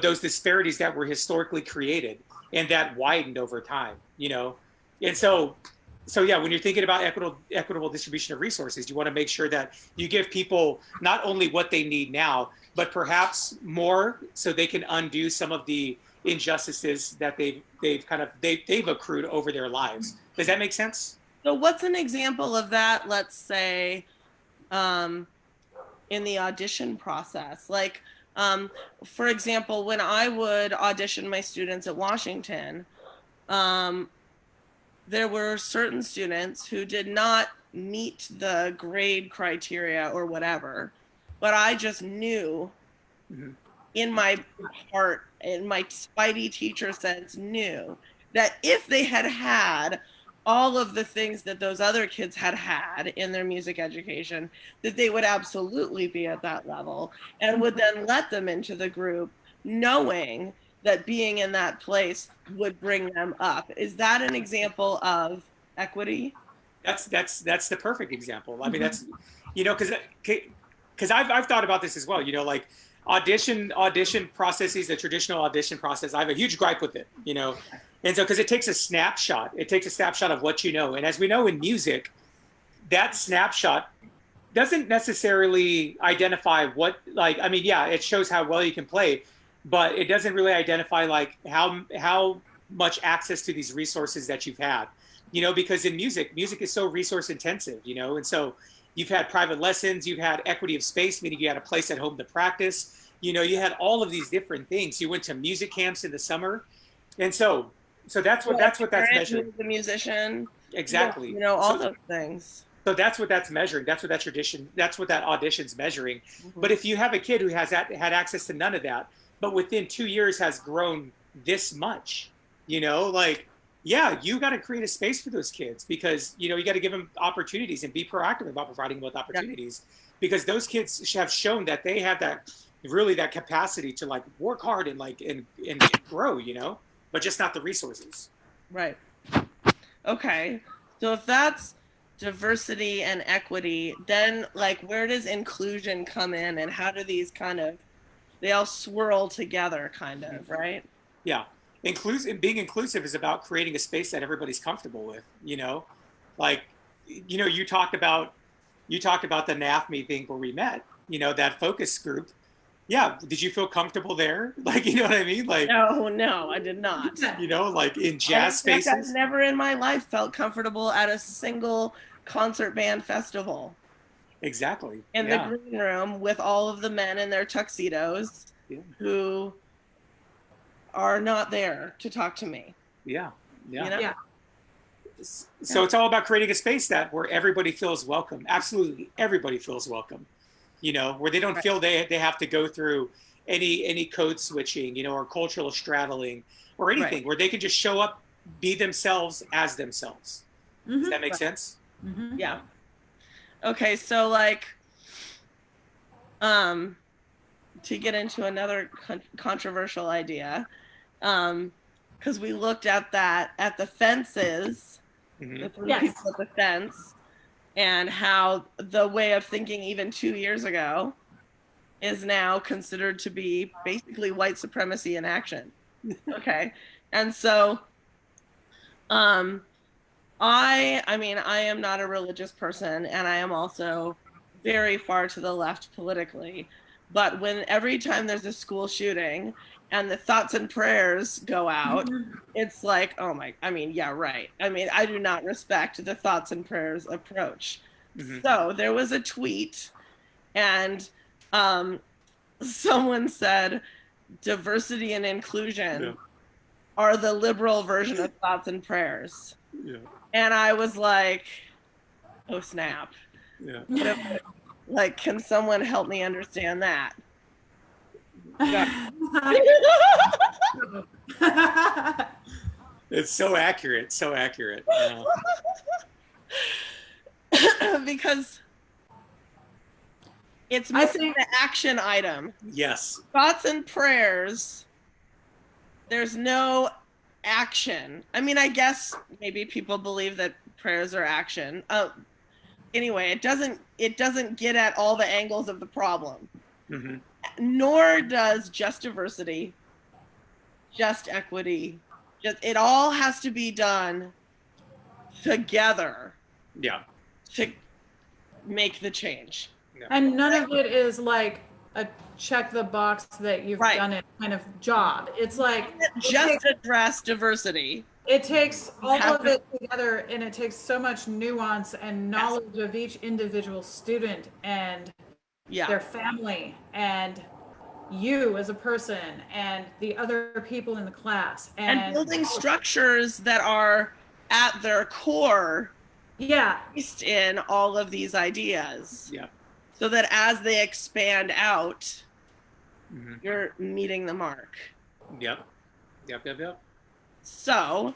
those disparities that were historically created and that widened over time. And so so yeah, when you're thinking about equitable distribution of resources, you want to make sure that you give people not only what they need now, but perhaps more, so they can undo some of the injustices that they've accrued over their lives. Does that make sense? So what's an example of that? Let's say um, in the audition process, like for example, when I would audition my students at Washington, um, there were certain students who did not meet the grade criteria or whatever, but I just knew Mm-hmm. in my heart, in my spidey teacher sense, knew that if they had had all of the things that those other kids had had in their music education, that they would absolutely be at that level and would then let them into the group, knowing that being in that place would bring them up. Is that an example of equity? That's the perfect example. I mean, that's, because I've thought about this as well. Like audition processes, the traditional audition process. I have a huge gripe with it. And so because it takes a snapshot of what you know, and as we know in music, that snapshot doesn't necessarily identify what, like, I mean, yeah, it shows how well you can play, but it doesn't really identify like how much access to these resources that you've had. Because in music is so resource intensive, and so you've had private lessons, you've had equity of space, meaning you had a place at home to practice. You had all of these different things. You went to music camps in the summer, and so that's measuring. The musician, Exactly. all So those things. so that's what that's measuring. That's what that tradition. That's what that audition's measuring. Mm-hmm. But if you have a kid who had access to none of that, but within 2 years has grown this much, like, yeah, you got to create a space for those kids, because you got to give them opportunities and be proactive about providing them with Yeah. opportunities, because those kids have shown that they have that capacity to like work hard and and grow, but just not the resources. Right. Okay. So if that's diversity and equity, then like where does inclusion come in and how do these kind of they all swirl together kind of, right? Yeah. Being inclusive is about creating a space that everybody's comfortable with, like, you talked about the NAFME thing where we met, that focus group. Yeah. Did you feel comfortable there? Like, you know what I mean? Like, No, no, I did not. like in And in jazz fact, I've spaces. never in my life felt comfortable at a single concert band festival Exactly. in the Yeah. green room with all of the men in their tuxedos Yeah. who are not there to talk to me, Yeah. you Yeah. know? Yeah. So it's all about creating a space that where everybody feels welcome. Absolutely, everybody feels welcome. Where they don't Right. feel they have to go through any code switching, or cultural straddling or Right. anything. Where they can just show up, be themselves as themselves. Does that Mm-hmm. make Right. sense? Mm-hmm. Yeah. Okay, so like um to get into another controversial idea, because we looked at that at the fences, Hmm. the three Yes. people at the fence, and how the way of thinking even 2 years ago is now considered to be basically white supremacy in action. Okay. And so um I mean I am not a religious person and I am also very far to the left politically. But when every time there's a school shooting and the thoughts and prayers go out, Mm-hmm. it's like, oh my, I mean, yeah, right. I mean, I do not respect the thoughts and prayers approach. Hmm. So there was a tweet and um, someone said diversity and Yeah. inclusion are the liberal version of thoughts and prayers. Yeah. And I was like, oh snap. Yeah. What if, like, can someone help me understand that? God. It's so accurate. So accurate. Because it's I missing think the action item. Yes. Thoughts and prayers, there's no action. I mean, I guess maybe people believe that prayers are action. Anyway, it doesn't get at all the angles of the problem. Hmm. Nor does just diversity, just equity. Just it all has to be done together Yeah. to make the change. Yeah. And none of it is like a check the box that you've Right. done it kind of job. It's like it Just takes address diversity. it takes all Have of the, it together, and it takes so much nuance and yes. knowledge of each individual student and Yeah. their family and you as a person and the other people in the class And and building structures that are at their core yeah. based in all of these ideas Yeah. so that as they expand out, Hmm. you're meeting the mark. Yep. Yep. Yep. Yep. So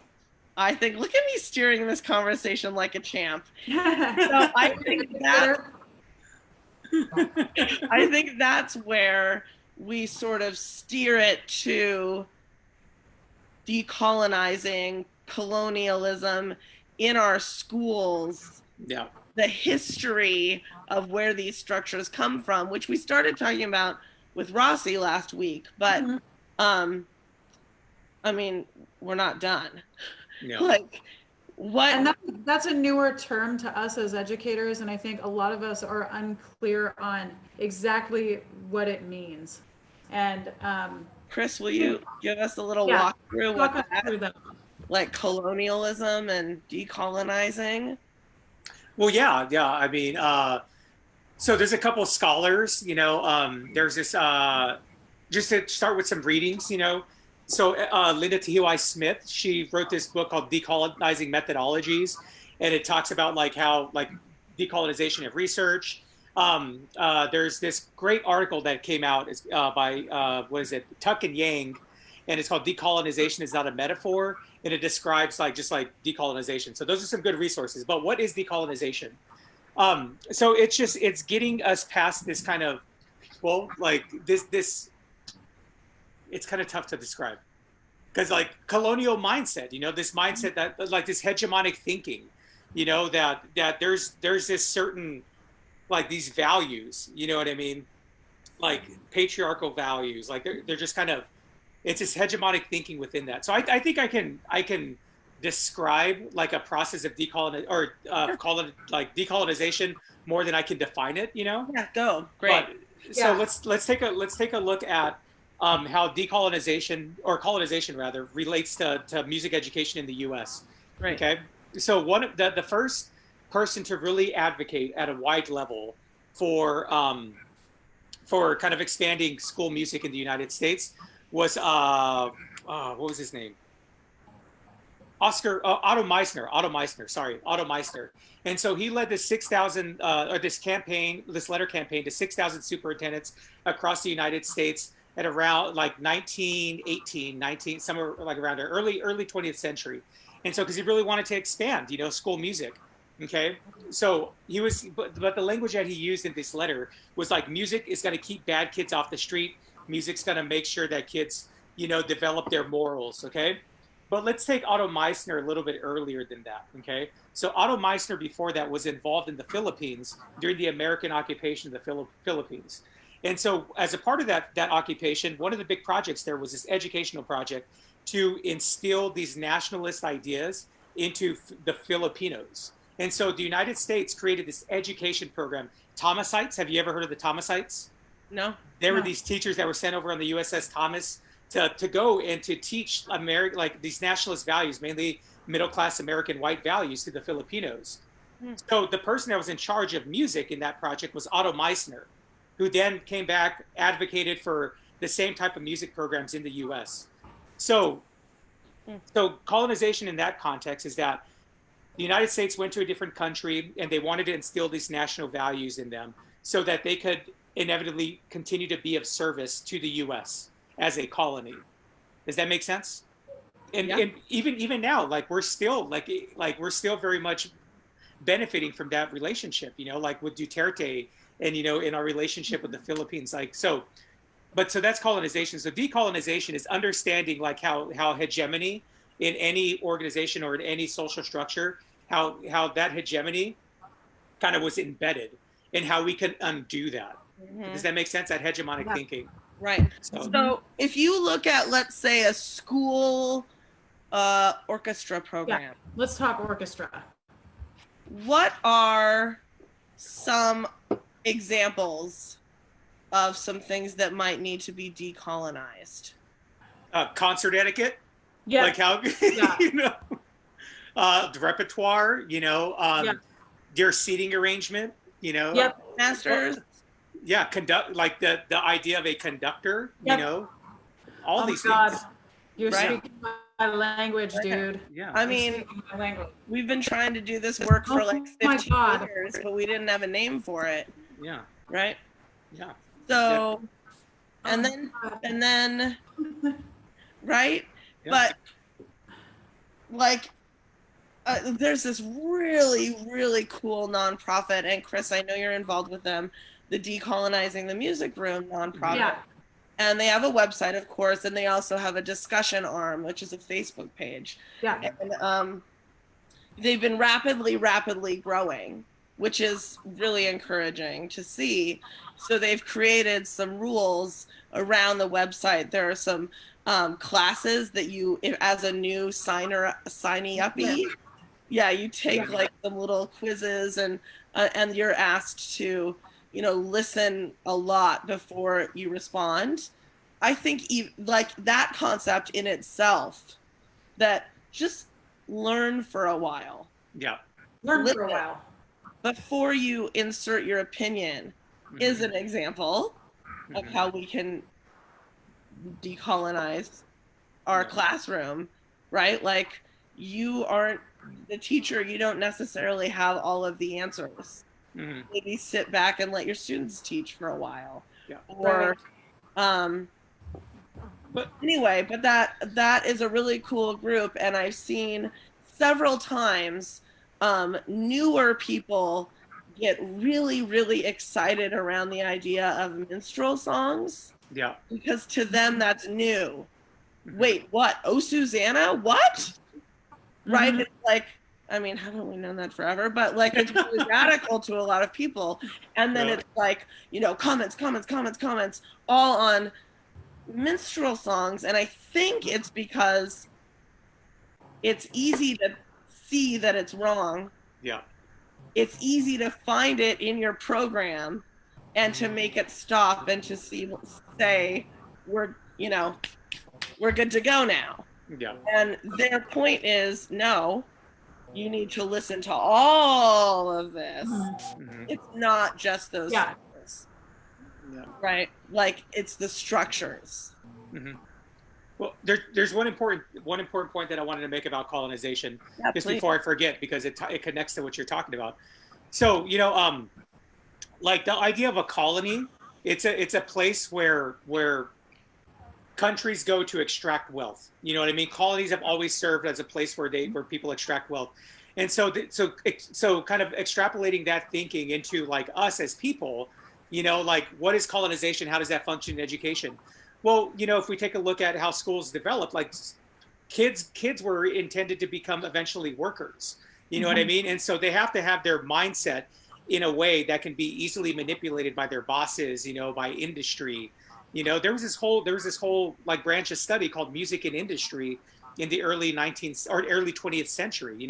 I think, look at me steering this conversation like a champ. So I think that's where we sort of steer it to decolonizing colonialism in our schools, Yeah. the history of where these structures come from, which we started talking about with Rossi last week. But Mhm. um, I mean, we're not done. Yeah. Like, what? And that's a newer term to us as educators, and I think a lot of us are unclear on exactly what it means. And Chris, will you give us a little yeah, walkthrough talk what us that, through that. like colonialism and decolonizing? Well, yeah. Yeah. I mean, so there's a couple of scholars, there's this, just to start with some readings, So Linda Tehui Smith, she wrote this book called Decolonizing Methodologies, and it talks about like how like decolonization of research. There's this great article that came out by what is it, Tuck and Yang, and it's called Decolonization is Not a Metaphor, and it describes like just like decolonization. So those are some good resources. But what is decolonization? So it's getting us past this kind of, well, like this it's kind of tough to describe because like colonial mindset, this mindset that like this hegemonic thinking, that there's this certain like these values, you know what I mean, like patriarchal values, like they're just kind of, it's this hegemonic thinking within that. So I think I can describe like a process of decolonization or call it like decolonization more than I can define it. Yeah, go. Great. But so Yeah. let's take a look at how decolonization or colonization rather relates to music education in the U.S. Great. Okay, so one of the first person to really advocate at a wide level for kind of expanding school music in the United States was what was his name? Otto Meissner, sorry, Otto Meissner. And so he led this 6,000 or this campaign, this letter campaign to 6,000 superintendents across the United States at around like 1918, 19, somewhere like around there, early 20th century. And so because he really wanted to expand, school music. Okay, so but the language that he used in this letter was like music is going to keep bad kids off the street. Music's going to make sure that kids, develop their morals. Okay, but let's take Otto Meissner a little bit earlier than that. Okay, so Otto Meissner before that was involved in the Philippines during the American occupation of the Philippines. And so, as a part of that occupation, one of the big projects there was this educational project to instill these nationalist ideas into the Filipinos. And so the United States created this education program. Thomasites, have you ever heard of the Thomasites? No? There were No. these teachers that were sent over on the USS Thomas to go and to teach American, like these nationalist values, mainly middle class American white values to the Filipinos. Hmm. So the person that was in charge of music in that project was Otto Meissner, who then came back, advocated for the same type of music programs in the US. So, Hmm. so colonization in that context is that the United States went to a different country and they wanted to instill these national values in them so that they could inevitably continue to be of service to the US as a colony. Does that make sense? And, Yeah. and even now, like we're still very much benefiting from that relationship, like with Duterte and in our relationship with the Philippines. Like so that's colonization. So decolonization is understanding like how hegemony in any organization or in any social structure, how that hegemony kind of was embedded and how we can undo that. Does Mhm. that make sense? That hegemonic thinking. Right. So Mhm. So if you look at, let's say, a school orchestra Yeah, program. let's talk orchestra. What are some examples of some things that might need to be decolonized? Concert etiquette, like Yep. how Yeah. you know, the repertoire, Yeah. their seating arrangement, Yep. well, Masters, yeah, conduct, like the idea of a conductor, Yep. all Oh my these God. things. You're right? Yeah, speaking my language, Right. dude. yeah, I You're mean, speaking my language. we've been trying to do this work for like Oh my 15 God. years, but we didn't have a name for it, yeah, right? yeah, yeah, So, Oh and my then, God. and then, right? yeah. But like, there's this really, really cool nonprofit, and Chris, I know you're involved with them, the Decolonizing the Music Room Hmm. nonprofit. Yeah. And they have a website, of course, and they also have a discussion arm, which is a Facebook page. Yeah. And they've been rapidly, rapidly growing, which is really encouraging to see. So they've created some rules around the website. There are some classes that you, as a new signee Yeah. uppy, yeah, you Yeah. take like some little quizzes, and you're asked to, listen a lot before you respond. I think like that concept in itself, that just learn for a while, Yeah. Learn for a listen while. before you insert your opinion, is Hmm. an example of Hmm. how we can decolonize our Yeah. classroom, right? Like, you aren't the teacher, you don't necessarily have all of the answers. Hmm. Maybe sit back and let your students teach for a while. Yeah. Or Right. um But anyway, but that is a really cool group, and I've seen several times newer people get really, really excited around the idea of minstrel songs, yeah. because to them that's new. Hmm. Wait, what? Oh, Susanna? What? Right? Mm-hmm. It's like, I mean, haven't we known that forever? But like, it's really radical to a lot of people. And then Yeah. it's like, comments, comments, comments, comments, all on minstrel songs. And I think it's because it's easy to see that it's wrong. Yeah. It's easy to find it in your program and to Hmm. make it stop and to say, we're, we're good to go now. Yeah. And their point is, no, you need to listen to all of this. Mm-hmm. Hmm. It's not just those Yeah. songs, Yeah. right? Like, it's the structures. Hmm. Well, there's one important point that I wanted to make about colonization, Yeah, just please. before I forget, because it connects to what you're talking about. So like the idea of a colony, it's a place where countries go to extract wealth. You know what I mean? Colonies have always served as a place where people extract wealth, and so kind of extrapolating that thinking into like us as people, like what is colonization? How does that function in education? Well, if we take a look at how schools developed, like kids were intended to become eventually workers. You know what I Mm-hmm. mean? And so they have to have their mindset in a way that can be easily manipulated by their bosses, by industry. There was this whole like branch of study called music and industry in the early 19th or early 20th century,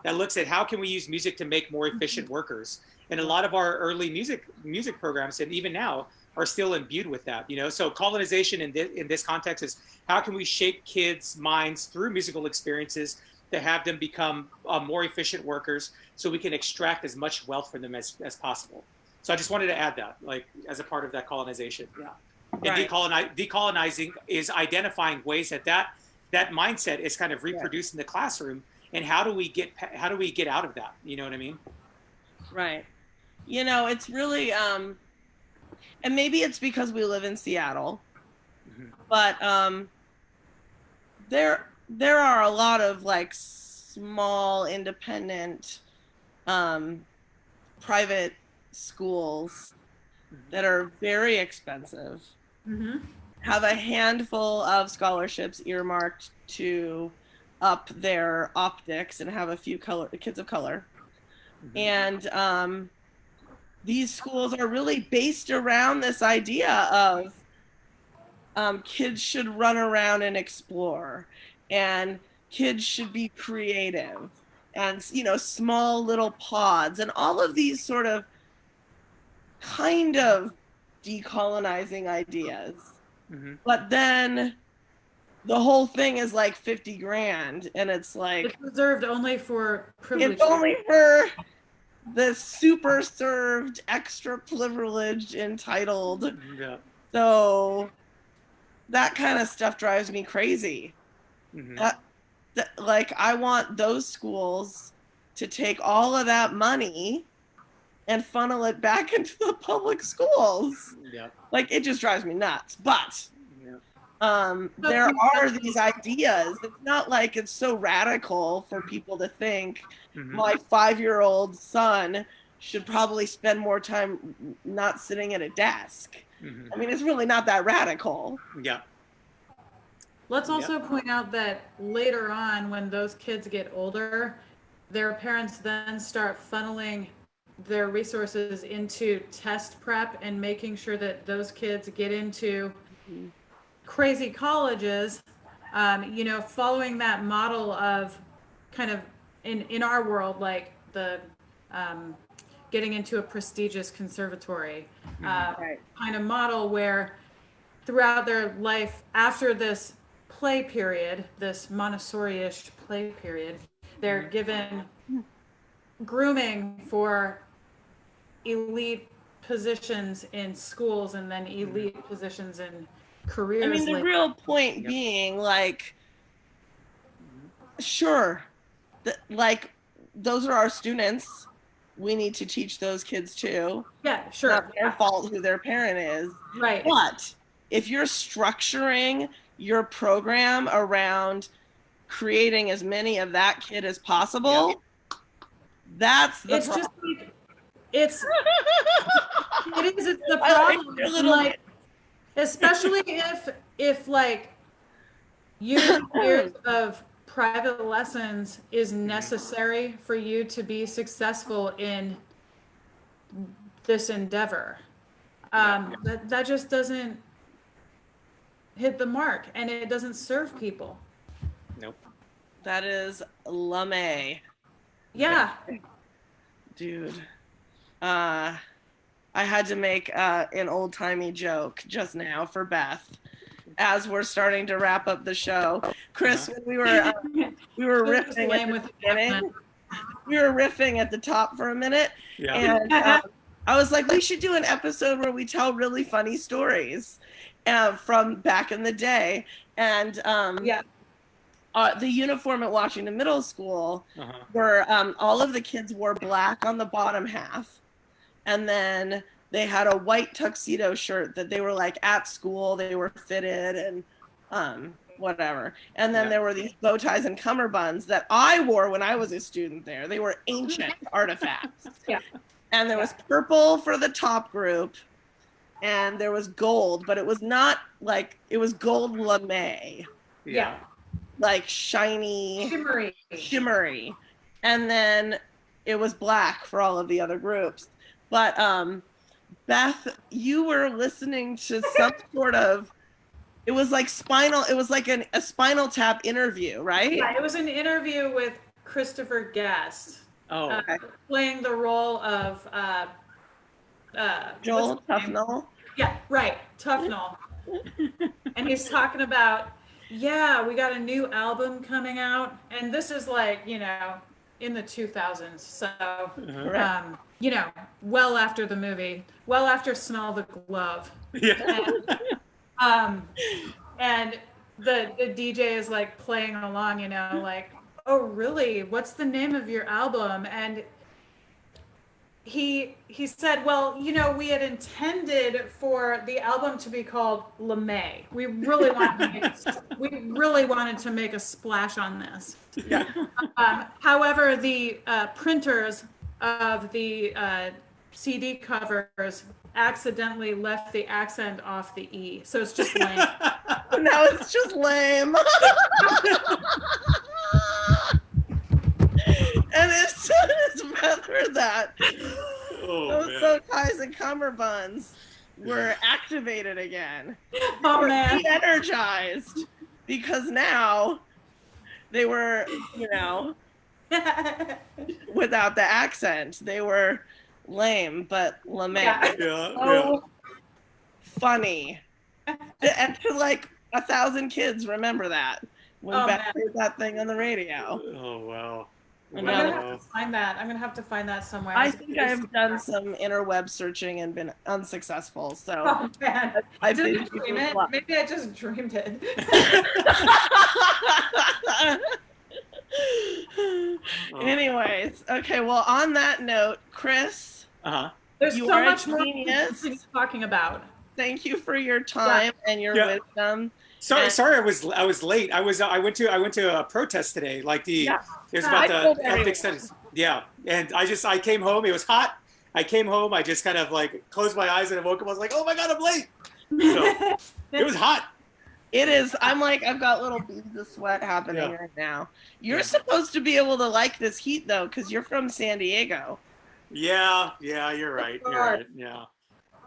that looks at how can we use music to make more efficient workers. And a lot of our early music programs, and even now, are still imbued with that. So colonization in this context is how can we shape kids' minds through musical experiences to have them become more efficient workers, so we can extract as much wealth from them as possible. So I just wanted to add that, like, as a part of that colonization. Yeah. And Right. decolonizing is identifying ways that mindset is kind of Yeah. reproduced in the classroom, and how do we get out of that? You know what I mean? Right. It's really and maybe it's because we live in Seattle, Mm-hmm. but there are a lot of like small independent um private schools that are very expensive, Mm-hmm. have a handful of scholarships earmarked to up their optics and have a few kids of color. Mm-hmm. And these schools are really based around this idea of kids should run around and explore. And kids should be creative and, small little pods and all of these sort of kind of decolonizing ideas. Hmm. But then the whole thing is like 50 grand and it's It's like reserved only for it's privileged only people. for the super served, extra privileged, entitled. Yeah. So that kind of stuff drives me crazy. Hmm. That, like, I want those schools to take all of that money and funnel it back into the public schools. Yeah. Like, it just drives me nuts. But Yeah. So there are conceptually, these ideas. It's not like it's so radical for people to think Hmm. my 5-year-old son should probably spend more time not sitting at a desk. Hmm. I mean, it's really not that radical. Yeah. let's Yeah. also point out that later on, when those kids get older, their parents then start funneling their resources into test prep and making sure that those kids get into crazy colleges, following that model of kind of in our world, like the um, getting into a prestigious conservatory Hmm. Right. kind of model where throughout their life, after this play period, this Montessori-ish play period, they're Hmm. given grooming for elite positions in schools and then Hmm. elite positions in I mean, careers the later. real point Yep. being, like, Hmm. sure, like, those are our students. We need to teach those kids too. Yeah, Not sure. their fault who their parent is. Right. But if you're structuring your program around creating as many of that kid as Yep. possible, that's the It's problem. just like it's it's the I like problem. your And little like especially if like years and years of private lessons is Hmm. necessary for you to be successful in this endeavor. Yep. That just doesn't hit the mark and it doesn't serve people. Nope. that is lame, Yeah. dude. Uh, I had to make an old timey joke just now for Beth as we're starting to wrap up the show. Uh-huh. Chris, when we were It was just riffing at lame the with the beginning, accent. we were riffing at the top for a minute, Yeah. and I was like, we should do an episode where we tell really funny stories from back in the day. And Yeah. the uniform at Washington Middle School Uh-huh. were all of the kids wore black on the bottom half, and then they had a white tuxedo shirt that they were like at school, they were fitted and whatever. And then Yeah. there were these bow ties and cummerbunds that I wore when I was a student there. They were ancient artifacts. Yeah. And there Yeah. was purple for the top group and there was gold, but it was not like it was gold lame, Yeah. Yeah. like shiny, Shimmery. shimmery. And then it was black for all of the other groups. But Beth, you were listening to some sort of, it was like it was like a Spinal Tap interview, right? Yeah, it was an interview with Christopher Guest, Oh. Okay. playing the role of what's Joel his name? Tufnell. Yeah, right, Tufnell. And he's talking about, yeah, we got a new album coming out, and this is like, in the 2000s. So, Uh-huh. Right. well after the movie, well after Smell the Glove. Yeah. Um, and the DJ is like playing along, like, oh really? What's the name of your album? And he said, well, we had intended for the album to be called LeMay. We really wanted to make a splash on this. Yeah. However, the printers of the CD covers accidentally left the accent off the E, so it's just lame. Now it's just lame. And as soon as Beth heard that, Oh those man. bow ties and cummerbunds were activated again. Oh Were man. re-energized because now They were, without the accent. They were lame, but lament. Yeah. Yeah, yeah. So funny. And to like 1,000 kids remember that when Oh Beth man. played that thing on the radio. Oh wow. And I'm now gonna they're, have to Wow. find that. I'm gonna have to find that somewhere. I It's think very I've done super. some interweb searching and been unsuccessful. So Oh man. I Did I bid you dream good it? luck. Maybe I just dreamed it. Oh. Anyways, okay, well, on that note, Chris, Uh-huh. There's you so are a much more we could genius. continue talking about. Thank you for your Yeah. time and your Yeah. wisdom. Sorry, And sorry, I was late. I went to a protest today. Like yeah, it was about I the told ethnic everyone. studies. Yeah, and I came home. It was hot. I came home. I just kind of like closed my eyes and I woke up. I was like, oh my god, I'm late. So it was hot. It is, I'm like, I've got little beads of sweat happening Yeah, right now. You're yeah, supposed to be able to like this heat though, because you're from San Diego. yeah, yeah. You're Oh right. You're God. right. Yeah.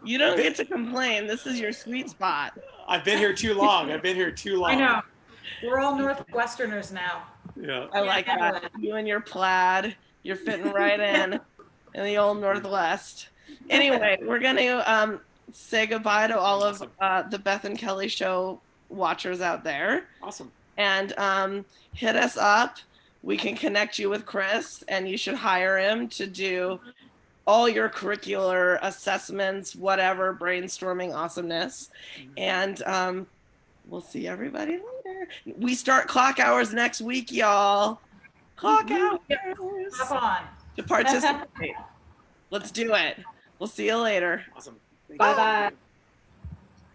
You I've don't been get to complain. This is your sweet spot. I've been here too long. I've been here too I long. know. We're all Northwesterners now. Yeah. I Can't like handle that. it. You and your plaid, you're fitting right in the old Northwest. Anyway, we're going to say goodbye to all of Awesome. the Beth and Kelly show watchers out there Awesome. and hit us up. We can connect you with Chris, and you should hire him to do all your curricular assessments, whatever, brainstorming awesomeness. And we'll see everybody later. We start clock hours next week, y'all. Clock Woo-hoo. hours Hop to on. participate. Let's do it. We'll see you later. Awesome. Thank Bye you. Bye. bye.